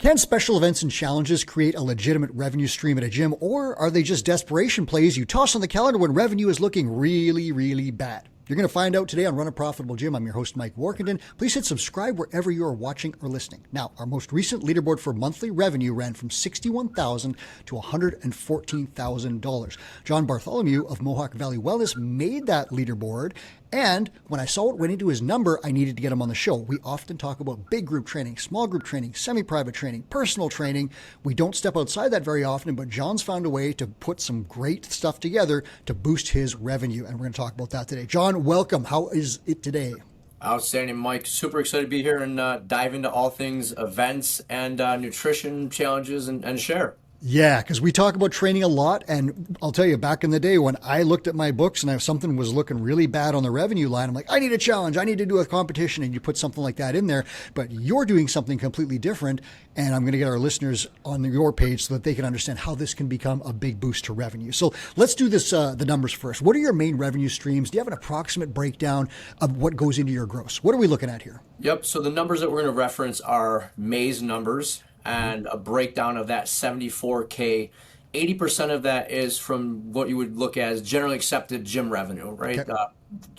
Can special events and challenges create a legitimate revenue stream at a gym, or are they just desperation plays you toss on the calendar when revenue is looking really, really bad? You're going to find out today on Run a Profitable Gym. I'm your host, Mike Warkington. Please hit subscribe wherever you are watching or listening. Now, our most recent leaderboard for monthly revenue ran from $61,000 to $114,000. John Bartholomeo of Mohawk Valley Wellness made that leaderboard. And when I saw what went into his number, I needed to get him on the show. We often talk about big group training, small group training, semi-private training, personal training. We don't step outside that very often, but John's found a way to put some great stuff together to boost his revenue. And we're going to talk about that today. John, welcome. How is it today? Outstanding, Mike. Super excited to be here and dive into all things events and nutrition challenges and share. Yeah, because we talk about training a lot. And I'll tell you, back in the day when I looked at my books and something was looking really bad on the revenue line, I'm like, I need a challenge. I need to do a competition. And you put something like that in there. But you're doing something completely different. And I'm going to get our listeners on your page so that they can understand how this can become a big boost to revenue. So let's do this, the numbers first. What are your main revenue streams? Do you have an approximate breakdown of what goes into your gross? What are we looking at here? Yep. So the numbers that we're going to reference are May's numbers. And a breakdown of that 74K, 80% of that is from what you would look at as generally accepted gym revenue, right? Okay.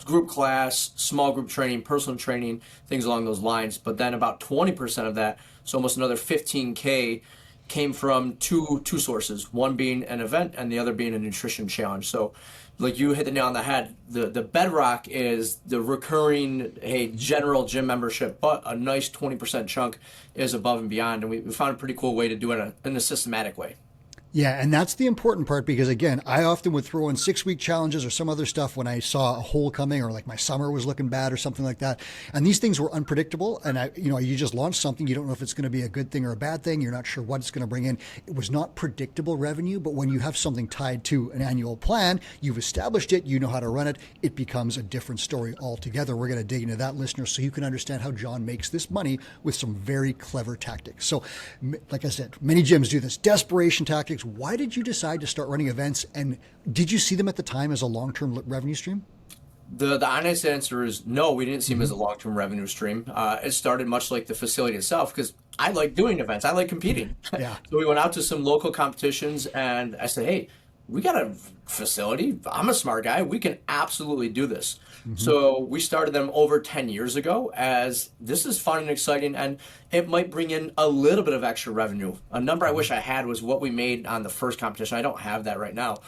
Group class, small group training, personal training, things along those lines. But then about 20% of that, so almost another 15K, came from two sources, one being an event and the other being a nutrition challenge. So like you hit the nail on the head, the bedrock is the recurring, general gym membership, but a nice 20% chunk is above and beyond. And we found a pretty cool way to do it in a systematic way. Yeah, and that's the important part because, again, I often would throw in 6-week challenges or some other stuff when I saw a hole coming or like my summer was looking bad or something like that. And these things were unpredictable. And, you just launched something. You don't know if it's going to be a good thing or a bad thing. You're not sure what it's going to bring in. It was not predictable revenue. But when you have something tied to an annual plan, you've established it, you know how to run it, it becomes a different story altogether. We're going to dig into that, listeners, so you can understand how John makes this money with some very clever tactics. So, like I said, many gyms do this. Desperation tactics. Why did you decide to start running events, and did you see them at the time as a long-term revenue stream? The honest answer is no, we didn't see them as a long-term revenue stream. It started much like the facility itself because I like doing events. I like competing. Yeah. So we went out to some local competitions and I said, hey, we got a facility. I'm a smart guy. We can absolutely do this. Mm-hmm. So we started them over 10 years ago as this is fun and exciting, and it might bring in a little bit of extra revenue. A number I wish I had was what we made on the first competition. I don't have that right now.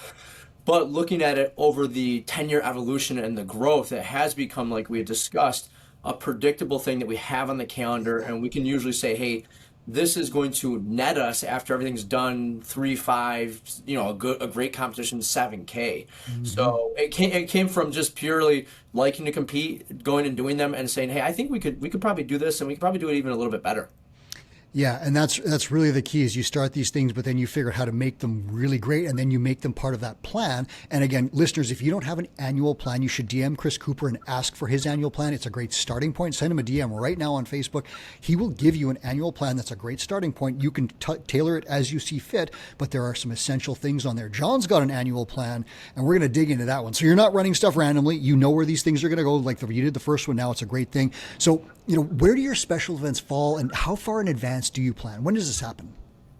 But looking at it over the 10-year evolution and the growth, it has become, like we had discussed, a predictable thing that we have on the calendar, and we can usually say, hey, this is going to net us after everything's done 3, 5, a great competition, 7K. Mm-hmm. So it came from just purely liking to compete, going and doing them and saying, hey, I think we could probably do this and we could probably do it even a little bit better. Yeah, and that's really the key is you start these things, but then you figure out how to make them really great, and then you make them part of that plan. And again, listeners, if you don't have an annual plan, you should DM Chris Cooper and ask for his annual plan. It's a great starting point. Send him a DM right now on Facebook. He will give you an annual plan. That's a great starting point. You can tailor it as you see fit, but there are some essential things on there. John's got an annual plan, and we're going to dig into that one. So you're not running stuff randomly. You know where these things are going to go. Like you did the first one. Now it's a great thing. So, where do your special events fall, and how far in advance do you plan? When does this happen?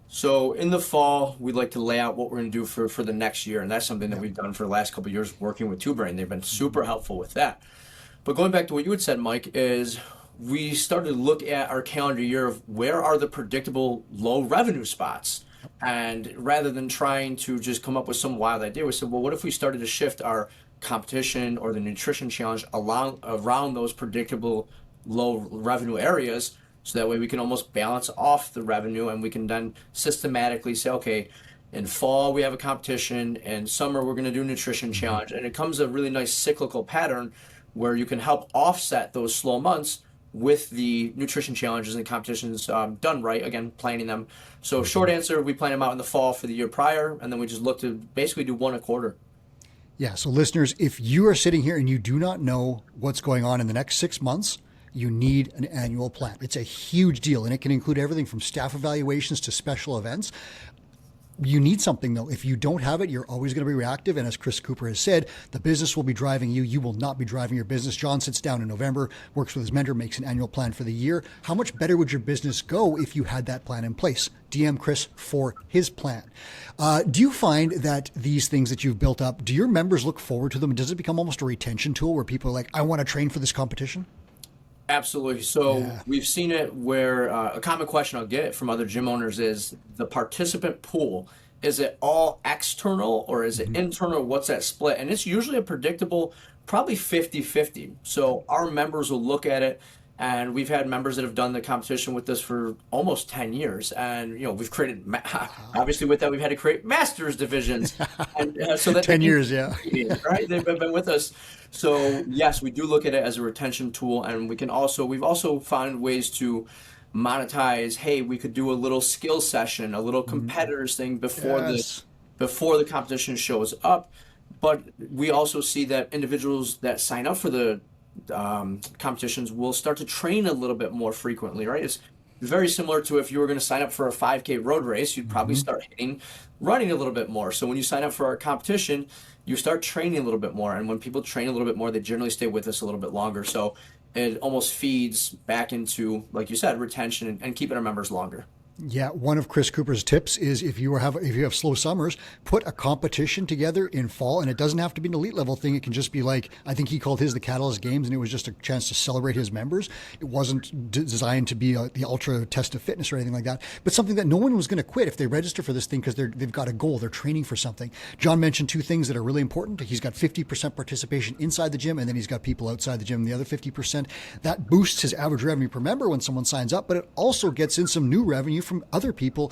So in the fall, we'd like to lay out what we're going to do for the next year. And that's something that we've done for the last couple of years working with TwoBrain. They've been super helpful with that. But going back to what you had said, Mike, is we started to look at our calendar year of where are the predictable low revenue spots. And rather than trying to just come up with some wild idea, we said, well, what if we started to shift our competition or the nutrition challenge around those predictable low revenue areas, so that way we can almost balance off the revenue, and we can then systematically say, okay, in fall we have a competition, and summer we're going to do a nutrition challenge, and it comes a really nice cyclical pattern where you can help offset those slow months with the nutrition challenges and competitions done right, again, planning them. So short answer, we plan them out in the fall for the year prior, and then we just look to basically do one a quarter. Yeah, so listeners, if you are sitting here and you do not know what's going on in the next 6 months, you need an annual plan. It's a huge deal, and it can include everything from staff evaluations to special events. You need something though. If you don't have it, you're always going to be reactive. And as Chris Cooper has said, the business will be driving you. You will not be driving your business. John sits down in November, works with his mentor, makes an annual plan for the year. How much better would your business go if you had that plan in place? DM Chris for his plan. Do you find that these things that you've built up, do your members look forward to them? Does it become almost a retention tool where people are like, I want to train for this competition? Absolutely. So we've seen it where a common question I'll get from other gym owners is the participant pool. Is it all external or is it internal? What's that split? And it's usually a predictable, probably 50-50. So our members will look at it, and we've had members that have done the competition with us for almost 10 years. And, we've created, obviously with that, we've had to create masters divisions. And so that 10 years, yeah. Right? They've been with us. So yes, we do look at it as a retention tool, and we've also found ways to monetize. Hey, we could do a little skill session, a little competitors thing before the competition shows up. But we also see that individuals that sign up for the competitions will start to train a little bit more frequently, right? It's very similar to if you were going to sign up for a 5K road race, you'd probably start running a little bit more. So when you sign up for our competition, you start training a little bit more. And when people train a little bit more, they generally stay with us a little bit longer. So it almost feeds back into, like you said, retention and keeping our members longer. Yeah, one of Chris Cooper's tips is if you have slow summers, put a competition together in fall, and it doesn't have to be an elite level thing. It can just be like, I think he called his the Catalyst Games, and it was just a chance to celebrate his members. It wasn't designed to be the ultra test of fitness or anything like that, but something that no one was going to quit if they register for this thing because they've got a goal, they're training for something. John mentioned two things that are really important. He's got 50% participation inside the gym, and then he's got people outside the gym, the other 50%. That boosts his average revenue per member when someone signs up, but it also gets in some new revenue from other people.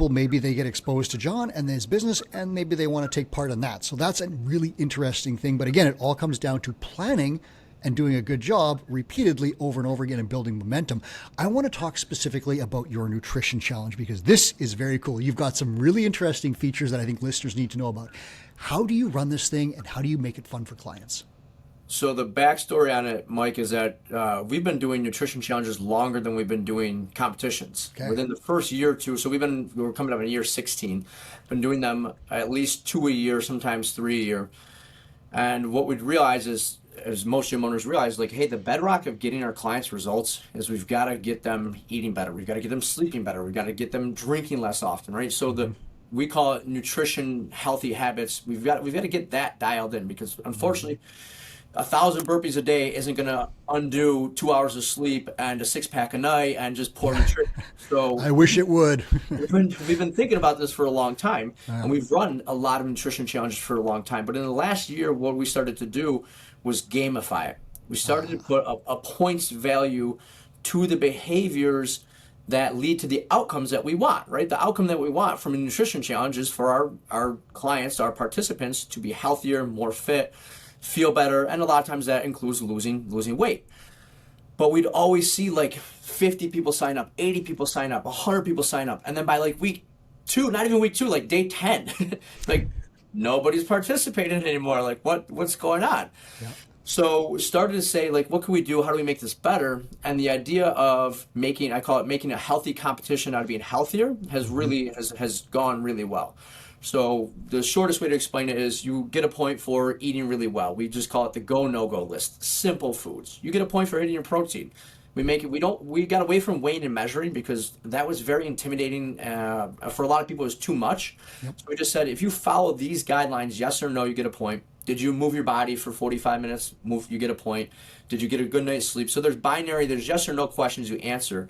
Maybe they get exposed to John and his business, and maybe they want to take part in that. So that's a really interesting thing. But again, it all comes down to planning and doing a good job repeatedly over and over again and building momentum. I want to talk specifically about your nutrition challenge because this is very cool. You've got some really interesting features that I think listeners need to know about. How do you run this thing and how do you make it fun for clients? So the backstory on it, Mike, is that we've been doing nutrition challenges longer than we've been doing competitions. Okay. Within the first year or two, so we're coming up in year 16, been doing them at least 2 a year, sometimes 3 a year. And what we'd realize is, as most gym owners realize, like, hey, the bedrock of getting our clients results is we've got to get them eating better. We've got to get them sleeping better. We've got to get them drinking less often, right? So we call it nutrition, healthy habits. We've got to get that dialed in because unfortunately, 1,000 burpees a day isn't going to undo 2 hours of sleep and a 6-pack a night and just poor nutrition. So I wish it would. we've been thinking about this for a long time, and we've run a lot of nutrition challenges for a long time. But in the last year, what we started to do was gamify it. We started to put a points value to the behaviors that lead to the outcomes that we want, right? The outcome that we want from a nutrition challenge is for our clients, our participants, to be healthier, more fit, feel better, and a lot of times that includes losing weight. But we'd always see like 50 people sign up, 80 people sign up, 100 people sign up, and then by like week 2, not even week 2, like day 10, like nobody's participating anymore. Like what's going on? Yeah. So we started to say, like, what can we do? How do we make this better? And the idea of making a healthy competition out of being healthier has really has gone really well. So the shortest way to explain it is you get a point for eating really well. We just call it the go, no-go list. Simple foods. You get a point for hitting your protein. We got away from weighing and measuring because that was very intimidating. For a lot of people, it was too much. Yep. So we just said, if you follow these guidelines, yes or no, you get a point. Did you move your body for 45 minutes? You get a point. Did you get a good night's sleep? So there's yes or no questions you answer,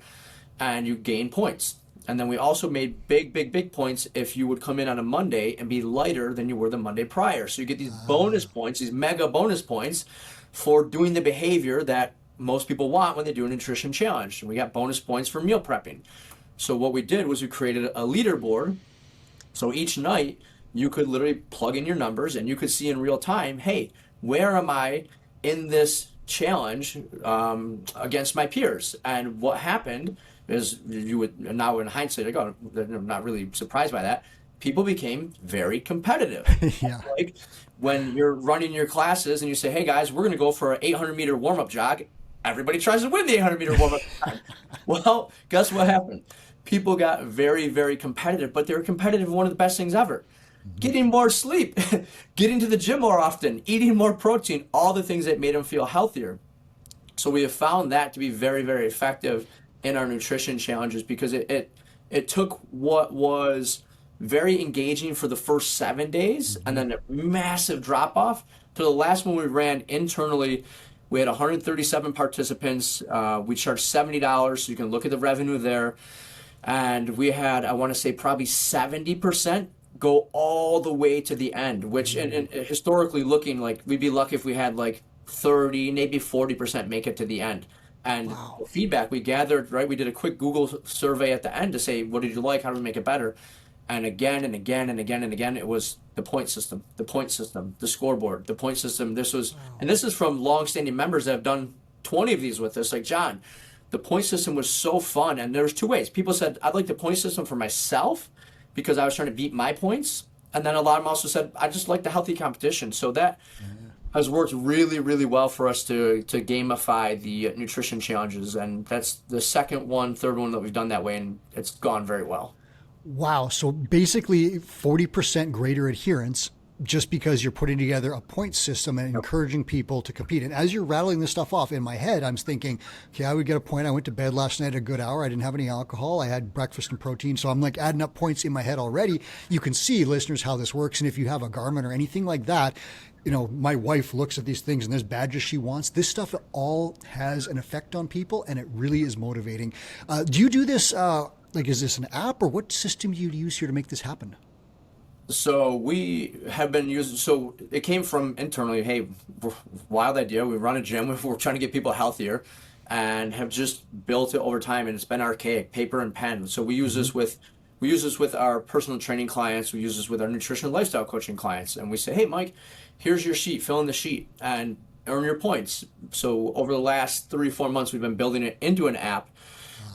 and you gain points. And then we also made big points if you would come in on a Monday and be lighter than you were the Monday prior. So you get these bonus points, these mega bonus points for doing the behavior that most people want when they do a nutrition challenge. And we got bonus points for meal prepping. So what we did was we created a leaderboard. So each night you could literally plug in your numbers and you could see in real time, hey, where am I in this challenge against my peers? And what happened is you would, now in hindsight, I'm not really surprised by that. People became very competitive. Yeah. Like when you're running your classes and you say, hey guys, we're going to go for an 800-meter warm-up jog. Everybody tries to win the 800-meter warm-up jog. Well, guess what happened? people got very, very competitive, but they were competitive in one of the best things ever. Getting more sleep, getting to the gym more often, eating more protein, all the things that made them feel healthier. So we have found that to be very, very effective in our nutrition challenges, because it took what was very engaging for the first 7 days and then a massive drop off to the last one we ran internally. We had 137 participants. We charged $70, so you can look at the revenue there. And we had, I want to say, probably 70% go all the way to the end, which and historically looking, like, we'd be lucky if we had like 30, maybe 40% make it to the end. And the feedback we gathered, right? We did a quick Google survey at the end to say, what did you like? How do we make it better? And again and again and again and again, it was the point system, the scoreboard, the point system. This was, and this is from longstanding members that have done 20 of these with us, like John. The point system was so fun. And there's two ways. People said, I'd like the point system for myself because I was trying to beat my points. And then a lot of them also said, I just like the healthy competition. So that has worked really, really well for us to gamify the nutrition challenges. And that's the second one, third one that we've done that way. And it's gone very well. Wow. So basically 40% greater adherence just because you're putting together a point system and encouraging people to compete. And as you're rattling this stuff off in my head, I'm thinking, okay, I would get a point. I went to bed last night at a good hour. I didn't have any alcohol. I had breakfast and protein. So I'm like adding up points in my head already. You can see, listeners, how this works. And if you have a Garmin or anything like that, you know, my wife looks at these things and there's badges she wants. This stuff all has an effect on people and it really is motivating. Do you do this, like, is this an app or what system do you use here to make this happen? So we have been using, so it came from internally, hey, wild idea. We run a gym. We're trying to get people healthier and have just built it over time. And it's been archaic, paper and pen. So we use this with our personal training clients. We use this with our nutrition and lifestyle coaching clients. And we say, hey, Mike, here's your sheet, fill in the sheet and earn your points. So over the last 3-4 months, we've been building it into an app.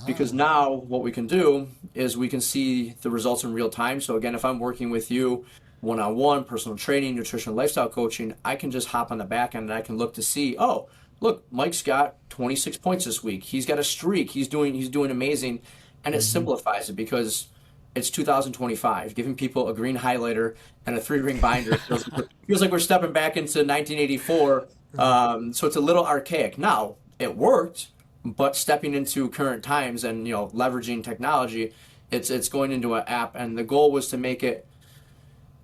Because now what we can do is we can see the results in real time. So again, if I'm working with you one-on-one, personal training, nutrition, lifestyle coaching, I can just hop on the back end and I can look to see, oh, look, Mike's got 26 points this week. He's got a streak. He's doing amazing. And it simplifies it because it's 2025. Giving people a green highlighter and a 3-ring binder feels like we're stepping back into 1984. So it's a little archaic. Now, it worked. But stepping into current times and, you know, leveraging technology, it's going into an app. And the goal was to make it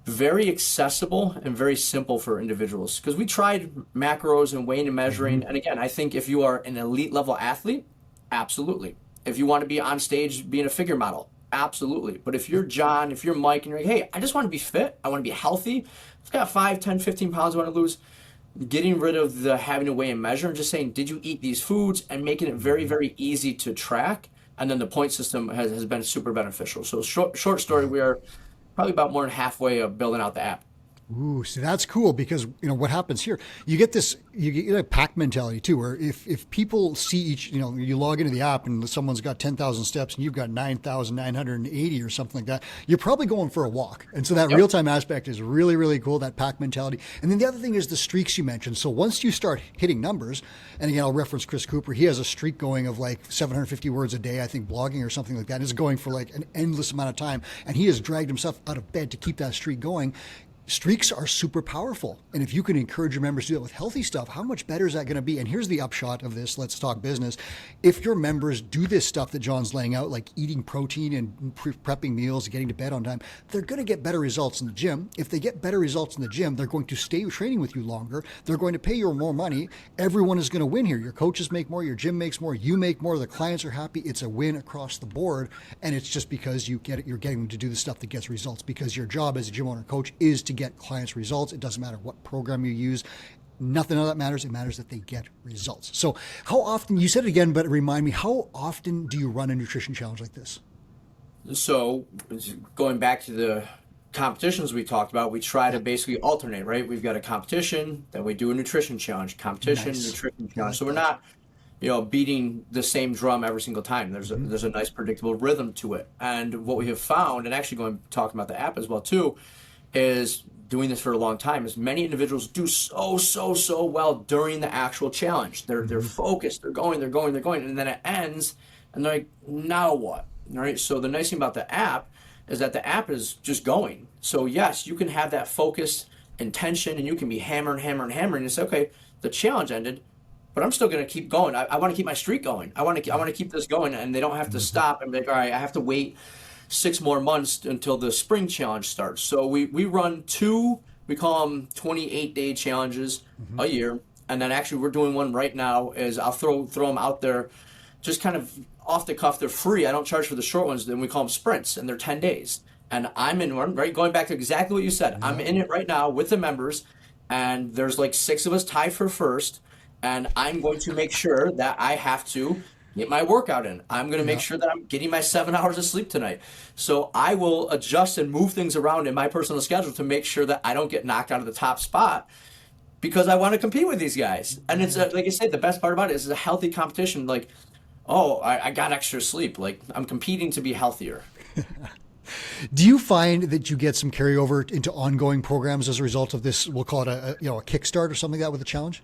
very accessible and very simple for individuals. Because we tried macros and weighing and measuring. And again, I think if you are an elite level athlete, absolutely. If you want to be on stage being a figure model, absolutely. But if you're John, if you're Mike, and you're like, hey, I just want to be fit, I want to be healthy, I've got 5, 10, 15 pounds I want to lose, getting rid of the having to weigh and measure and just saying, did you eat these foods, and making it very, very easy to track. And then the point system has been super beneficial. So short story, we are probably about more than halfway of building out the app. Ooh, so that's cool because, you know, what happens here, you get a pack mentality too, where if people see each, you know, you log into the app and someone's got 10,000 steps and you've got 9,980 or something like that, you're probably going for a walk. And so that real-time aspect is really, really cool, that pack mentality. And then the other thing is the streaks you mentioned. So once you start hitting numbers, and again, I'll reference Chris Cooper, he has a streak going of like 750 words a day, I think, blogging or something like that. It's going for like an endless amount of time. And he has dragged himself out of bed to keep that streak going. Streaks are super powerful. And if you can encourage your members to do that with healthy stuff, how much better is that going to be? And here's the upshot of this. Let's talk business. If your members do this stuff that John's laying out, like eating protein and prepping meals, getting to bed on time, they're going to get better results in the gym. If they get better results in the gym, they're going to stay training with you longer. They're going to pay you more money. Everyone is going to win here. Your coaches make more, your gym makes more, you make more, the clients are happy. It's a win across the board. And it's just because you're getting them to do the stuff that gets results, because your job as a gym owner coach is to get clients results. It doesn't matter what program you use. Nothing of that matters. It matters that they get results. So how often, you said it again, but remind me, how often do you run a nutrition challenge like this? So going back to the competitions we talked about, we try to basically alternate, right? We've got a competition, then we do a nutrition challenge, competition, Nice. nutrition challenge. So we're not, you know, beating the same drum every single time. There's a nice predictable rhythm to it. And what we have found, and actually talking about the app as well too, is doing this for a long time, is many individuals do so well during the actual challenge. They're focused, they're going, and then it ends, and they're like, now what? right? So the nice thing about the app is that the app is just going. So yes, you can have that focused intention and you can be hammering, hammering, hammering and say, okay, the challenge ended, but I'm still going to keep going. I want to keep my streak going. I want to keep this going, and they don't have to stop and be like, all right, I have to wait 6 more months until the spring challenge starts. So we run two, we call them 28-day challenges a year. And then actually we're doing one right now is I'll throw them out there just kind of off the cuff. They're free. I don't charge for the short ones. Then we call them sprints, and they're 10 days. And I'm in one, right? Going back to exactly what you said. I'm in it right now with the members, and there's like 6 of us tied for first. And I'm going to make sure that I have to get my workout in. I'm going to make sure that I'm getting my 7 hours of sleep tonight. So I will adjust and move things around in my personal schedule to make sure that I don't get knocked out of the top spot, because I want to compete with these guys. And it's like I said, the best part about it is it's a healthy competition. Like, oh, I got extra sleep. Like, I'm competing to be healthier. Do you find that you get some carryover into ongoing programs as a result of this? We'll call it a kickstart or something like that with a challenge.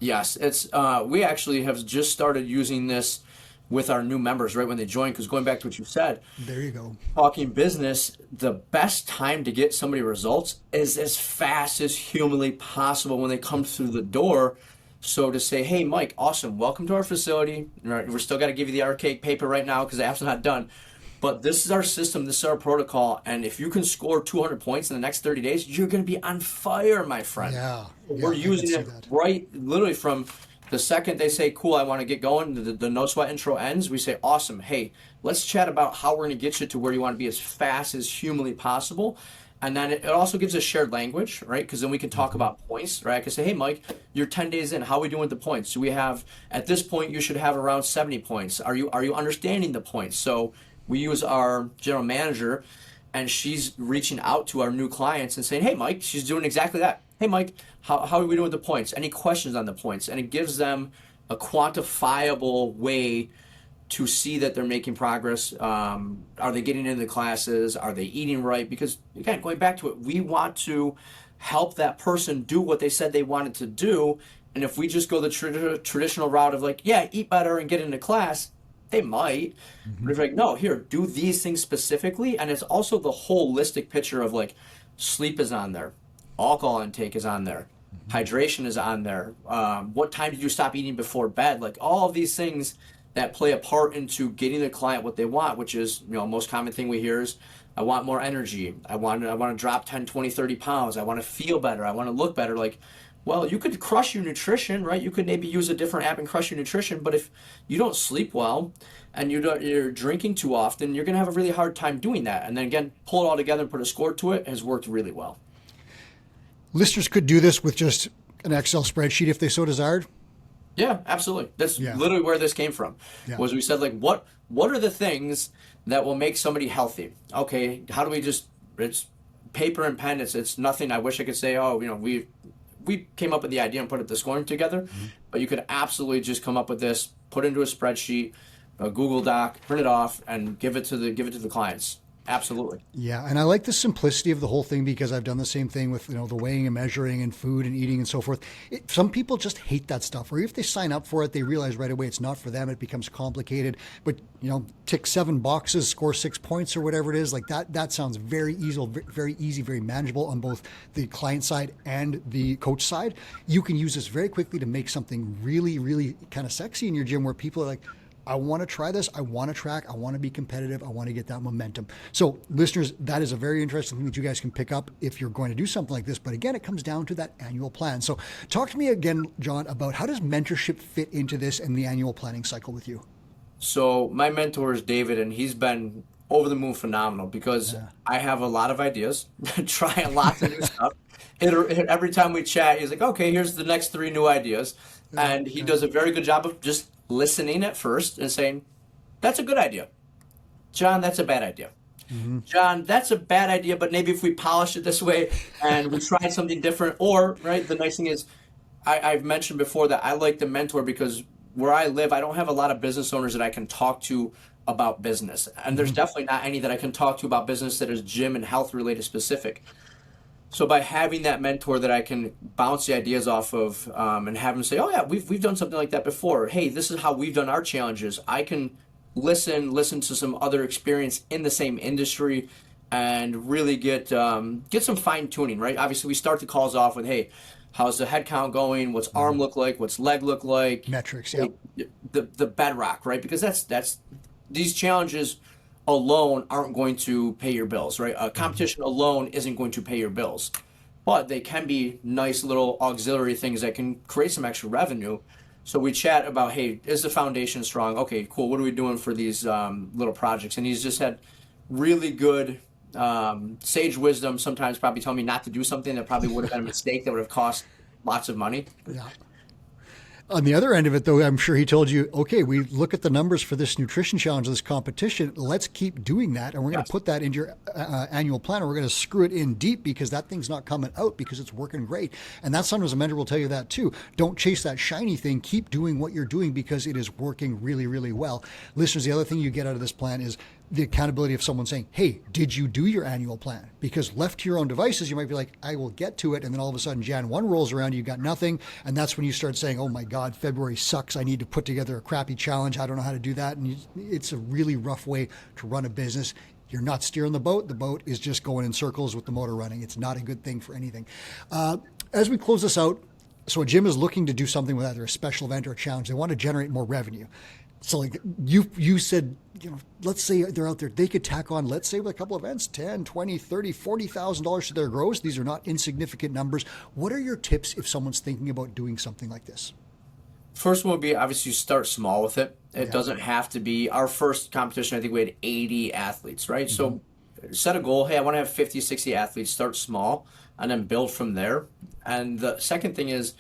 Yes, it's we actually have just started using this with our new members right when they join, because going back to what you said, there you go. Talking business, the best time to get somebody results is as fast as humanly possible when they come through the door. So to say, hey, Mike, awesome, welcome to our facility. We're still got to give you the archaic paper right now because the app's not done. But this is our system, this is our protocol, and if you can score 200 points in the next 30 days, you're going to be on fire, my friend. We're using it right, literally from the second they say, cool, I want to get going, the no sweat intro ends, we say, awesome, hey, let's chat about how we're going to get you to where you want to be as fast as humanly possible. And then it also gives us shared language, right? Because then we can talk about points, right? I can say, hey, Mike, you're 10 days in. How are we doing with the points? So we have, at this point, you should have around 70 points. Are you understanding the points? So we use our general manager, and she's reaching out to our new clients and saying, hey, Mike, she's doing exactly that. Hey, Mike, how are we doing with the points? Any questions on the points? And it gives them a quantifiable way to see that they're making progress. Are they getting into the classes? Are they eating right? Because, again, going back to it, we want to help that person do what they said they wanted to do. And if we just go the traditional route of like, yeah, eat better and get into class, they might. But if like, no, here, do these things specifically. And it's also the holistic picture of like, sleep is on there. Alcohol intake is on there. Hydration is on there. What time did you stop eating before bed? Like all of these things that play a part into getting the client what they want, which is, most common thing we hear is, I want more energy. I want to drop 10, 20, 30 pounds. I want to feel better. I want to look better. Like, well, you could crush your nutrition, right? You could maybe use a different app and crush your nutrition. But if you don't sleep well and you're drinking too often, you're going to have a really hard time doing that. And then again, pull it all together and put a score to it has worked really well. Listeners could do this with just an Excel spreadsheet if they so desired. Yeah, absolutely. That's literally where this came from. Was we said, like, what are the things that will make somebody healthy? Okay, how do we it's paper and pen. It's nothing. I wish I could say, we came up with the idea and put the scoring together, but you could absolutely just come up with this, put it into a spreadsheet, a Google Doc, print it off, and give it to the clients. Absolutely. Yeah, and I like the simplicity of the whole thing because I've done the same thing with the weighing and measuring and food and eating and so forth. Some people just hate that stuff, or if they sign up for it, they realize right away it's not for them. It becomes complicated. But tick 7 boxes, score 6 points, or whatever it is. Like that sounds very easy, very manageable on both the client side and the coach side. You can use this very quickly to make something really, really kind of sexy in your gym where people are like, I want to try this. I want to track. I want to be competitive. I want to get that momentum. So listeners, that is a very interesting thing that you guys can pick up if you're going to do something like this. But again, it comes down to that annual plan. So talk to me again, John, about how does mentorship fit into this and the annual planning cycle with you? So my mentor is David, and he's been over the moon phenomenal because I have a lot of ideas, trying lots of new stuff. Every time we chat, he's like, okay, here's the next 3 new ideas. And he does a very good job of just listening at first and saying, that's a good idea. John, that's a bad idea. John, that's a bad idea, but maybe if we polish it this way and we try something different. Or, right, the nice thing is, I've mentioned before that I like the mentor because where I live, I don't have a lot of business owners that I can talk to about business. And there's definitely not any that I can talk to about business that is gym and health related specific. So by having that mentor that I can bounce the ideas off of and have him say, oh yeah, we've done something like that before. Hey, this is how we've done our challenges. I can listen to some other experience in the same industry, and really get some fine tuning, right? Obviously, we start the calls off with, hey, how's the head count going? What's arm look like? What's leg look like? Metrics, yep. The bedrock, right? Because that's these challenges alone aren't going to pay your bills, right? A competition alone isn't going to pay your bills, but they can be nice little auxiliary things that can create some extra revenue. So we chat about, hey, is the foundation strong? Okay, cool. What are we doing for these little projects? And he's just had really good sage wisdom, sometimes probably telling me not to do something that probably would have been a mistake that would have cost lots of money. Yeah. On the other end of it, though, I'm sure he told you, okay, we look at the numbers for this nutrition challenge, this competition. Let's keep doing that. And we're going to put that into your annual plan. And we're going to screw it in deep because that thing's not coming out because it's working great. And that's sometimes a mentor will tell you that too. Don't chase that shiny thing. Keep doing what you're doing because it is working really, really well. Listeners, the other thing you get out of this plan is the accountability of someone saying, hey, did you do your annual plan? Because left to your own devices, you might be like, I will get to it. And then all of a sudden, Jan 1 rolls around, you got nothing. And that's when you start saying, oh my God, February sucks. I need to put together a crappy challenge. I don't know how to do that. And it's a really rough way to run a business. You're not steering the boat. The boat is just going in circles with the motor running. It's not a good thing for anything. As we close this out, so a gym is looking to do something with either a special event or a challenge. They want to generate more revenue. So like you said, let's say they're out there, they could tack on, let's say with a couple of events, 10, 20, 30, $40,000 to their gross. These are not insignificant numbers. What are your tips if someone's thinking about doing something like this? First one would be, obviously, start small with it. It doesn't have to be our first competition. I think we had 80 athletes, right? So set a goal. Hey, I want to have 50, 60 athletes. Start small and then build from there. And the second thing is,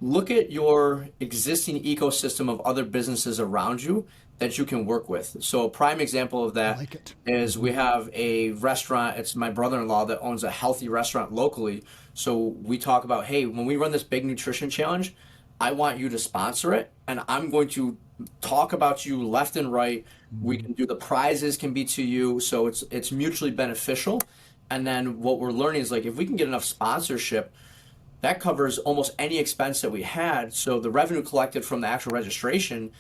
look at your existing ecosystem of other businesses around you that you can work with. So a prime example of that is we have a restaurant. It's my brother-in-law that owns a healthy restaurant locally. So we talk about, hey, when we run this big nutrition challenge, I want you to sponsor it, and I'm going to talk about you left and right. We can do the prizes can be to you, so it's mutually beneficial. And then what we're learning is, like, if we can get enough sponsorship, that covers almost any expense that we had. So the revenue collected from the actual registration,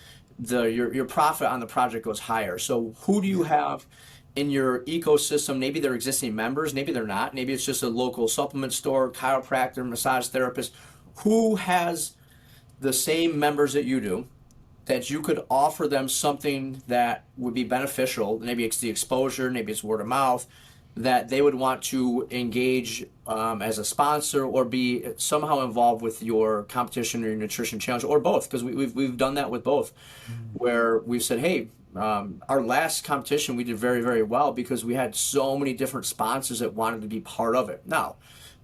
your profit on the project goes higher. So who do you have in your ecosystem? Maybe they're existing members, maybe they're not. Maybe it's just a local supplement store, chiropractor, massage therapist. Who has the same members that you do, that you could offer them something that would be beneficial? Maybe it's the exposure, maybe it's word of mouth, that they would want to engage as a sponsor or be somehow involved with your competition or your nutrition challenge, or both, because we've done that with both, where we've said, hey, our last competition we did very, very well because we had so many different sponsors that wanted to be part of it. Now,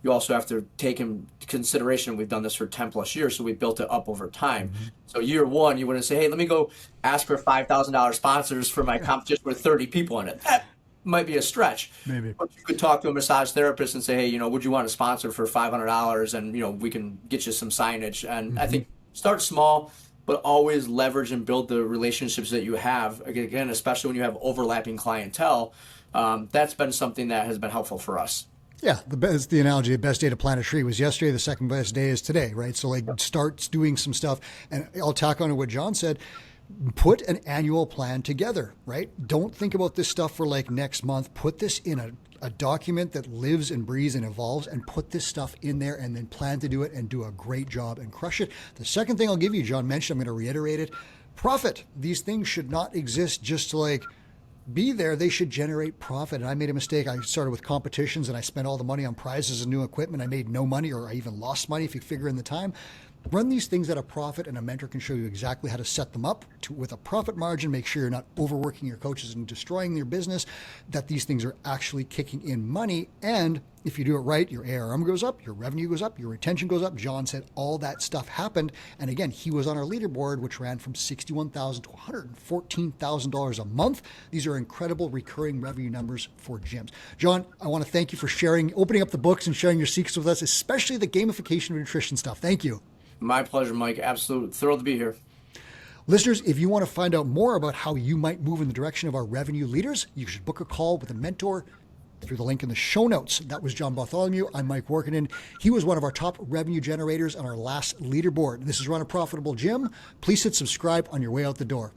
you also have to take in consideration, we've done this for 10 plus years, so we built it up over time. So year one, you wouldn't say, hey, let me go ask for $5,000 sponsors for my competition with 30 people in it. That might be a stretch. Maybe. But you could talk to a massage therapist and say, hey, would you want to sponsor for $500? And, we can get you some signage. And I think start small, but always leverage and build the relationships that you have. Again, especially when you have overlapping clientele, that's been something that has been helpful for us. Yeah, it's the analogy. The best day to plant a tree was yesterday. The second best day is today, right? So start doing some stuff. And I'll tack on to what John said. Put an annual plan together, right? Don't think about this stuff for next month. Put this in a document that lives and breathes and evolves, and put this stuff in there and then plan to do it and do a great job and crush it. The second thing I'll give you, John mentioned, I'm going to reiterate it. Profit. These things should not exist just to be there. They should generate profit. And I made a mistake. I started with competitions and I spent all the money on prizes and new equipment. I made no money, or I even lost money if you figure in the time. Run these things at a profit, and a mentor can show you exactly how to set them up with a profit margin. Make sure you're not overworking your coaches and destroying your business, that these things are actually kicking in money. And if you do it right, your ARM goes up, your revenue goes up, your retention goes up. John said all that stuff happened. And again, he was on our leaderboard, which ran from $61,000 to $114,000 a month. These are incredible recurring revenue numbers for gyms. John, I want to thank you for opening up the books and sharing your secrets with us, especially the gamification of nutrition stuff. Thank you. My pleasure, Mike. Absolutely thrilled to be here. Listeners, if you want to find out more about how you might move in the direction of our revenue leaders, you should book a call with a mentor through the link in the show notes. That was John Bartholomeo. I'm Mike Workinen. He was one of our top revenue generators on our last leaderboard. This is Run a Profitable Gym. Please hit subscribe on your way out the door.